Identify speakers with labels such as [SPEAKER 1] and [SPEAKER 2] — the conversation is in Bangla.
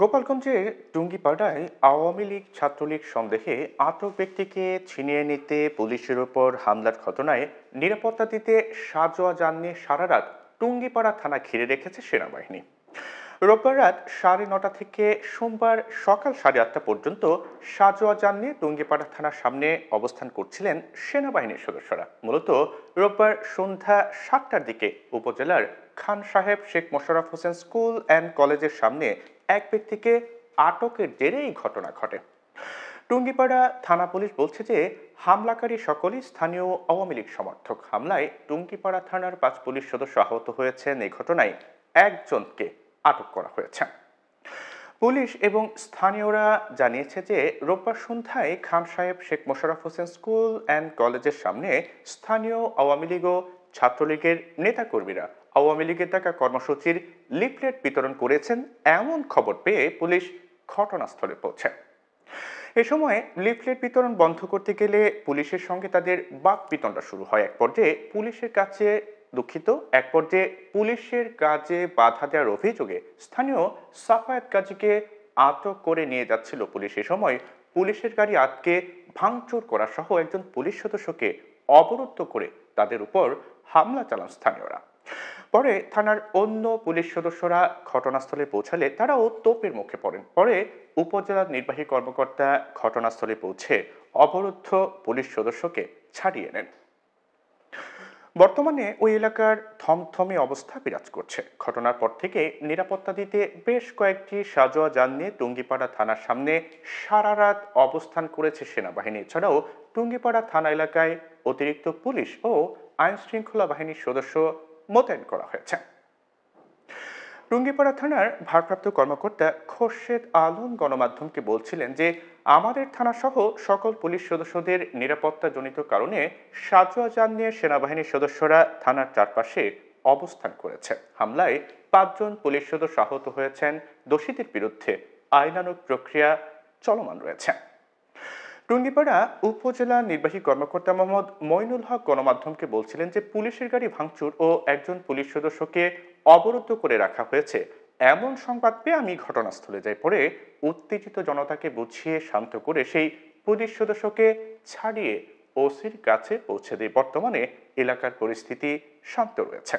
[SPEAKER 1] গোপালগঞ্জের টুঙ্গিপাড়ায় আওয়ামী লীগ ছাত্রলীগ সন্দেহে আটক ব্যক্তিকে ছিনিয়ে নিতে পুলিশের ওপর হামলার ঘটনায় নিরাপত্তা দিতে সাজোয়া যান নিয়ে সারা রাত টুঙ্গিপাড়া থানা ঘিরে রেখেছে সেনাবাহিনী। রোববার রাত 9:30 থেকে সোমবার সকাল 8:30 পর্যন্ত সাজোয়া যান নিয়ে টুঙ্গিপাড়া থানার সামনে অবস্থান করছিলেন সেনাবাহিনীর সদস্যরা। মূলত রোববার সন্ধ্যা 7টার দিকে উপজেলার খান সাহেব শেখ মোশাররফ হোসেন স্কুল অ্যান্ড কলেজের সামনে এক ব্যক্তিকে আটকের জেরে এই ঘটনা ঘটে। টুঙ্গিপাড়া থানা পুলিশ বলছে যে হামলাকারী সকলেই স্থানীয় আওয়ামী লীগ সমর্থক। হামলায় টুঙ্গিপাড়া থানার 5 পুলিশ সদস্য আহত হয়েছেন। এই ঘটনায় একজনকে আটক করা হয়েছে। পুলিশ এবং স্থানীয়রা জানিয়েছে যে রোববার সন্ধ্যায় খান সাহেব শেখ মোশাররফ হোসেন স্কুল অ্যান্ড কলেজের সামনে স্থানীয় আওয়ামী লীগ ও ছাত্রলীগের নেতাকর্মীরা আওয়ামী লীগের ডাকা কর্মসূচির লিফলেট বিতরণ করেছেন এমন খবর পেয়ে পুলিশ ঘটনাস্থলে পৌঁছায়। এ সময় লিফলেট বিতরণ বন্ধ করতে গেলে পুলিশের সঙ্গে তাদের বাকবিতণ্ডা শুরু হয়। এক পর্যায়ে পুলিশের কাজে বাধা দেওয়ার অভিযোগে স্থানীয় সাফায়েত কাজীকে আটক করে নিয়ে যাচ্ছিল পুলিশ। এ সময় পুলিশের গাড়ি আটকে ভাঙচুর করা সহ একজন পুলিশ সদস্যকে অবরুদ্ধ করে তাদের উপর হামলা চালান স্থানীয়রা। পরে থানার অন্য পুলিশ সদস্যরা ঘটনাস্থলে পৌঁছালে তারাও তোপের মুখে পড়েন। পরে উপজেলার নির্বাহী কর্মকর্তা ঘটনাস্থলে পৌঁছে অবরুদ্ধ পুলিশ সদস্যকে ছাড়িয়ে নেন। বর্তমানে ওই এলাকার থমথমে অবস্থা বিরাজ করছে। ঘটনার পর থেকে নিরাপত্তা দিতে বেশ কয়েকটি সাজোয়া যান নিয়ে টুঙ্গিপাড়া থানার সামনে সারা রাত অবস্থান করেছে সেনাবাহিনী। এছাড়াও টুঙ্গিপাড়া থানা এলাকায় অতিরিক্ত পুলিশ ও আইন শৃঙ্খলা বাহিনীর সদস্য মোতায়েন করা হয়েছে। টুঙ্গিপাড়া থানার ভারপ্রাপ্ত কর্মকর্তা খোরশেদ আলম গণমাধ্যমকে বলছিলেন যে আমাদের থানাসহ সকল পুলিশ সদস্যদের নিরাপত্তাজনিত কারণে সাজোয়া যান নিয়ে সেনাবাহিনীর সদস্যরা থানার চারপাশে অবস্থান করেছে। হামলায় 5 জন পুলিশ সদস্য আহত হয়েছেন। দোষীদের বিরুদ্ধে আইনানুগ প্রক্রিয়া চলমান রয়েছে। টুঙ্গিপাড়া উপজেলা নির্বাহী কর্মকর্তা মোহাম্মদ মইনুল হক গণমাধ্যমকে বলছিলেন যে পুলিশের গাড়ি ভাঙচুর ও একজন পুলিশ সদস্যকে অবরুদ্ধ করে রাখা হয়েছে এমন সংবাদ পেয়ে আমি ঘটনাস্থলে যাই। পরে উত্তেজিত জনতাকে বুঝিয়ে শান্ত করে সেই পুলিশ সদস্যকে ছাড়িয়ে ওসির কাছে পৌঁছে দেয়। বর্তমানে এলাকার পরিস্থিতি শান্ত রয়েছে।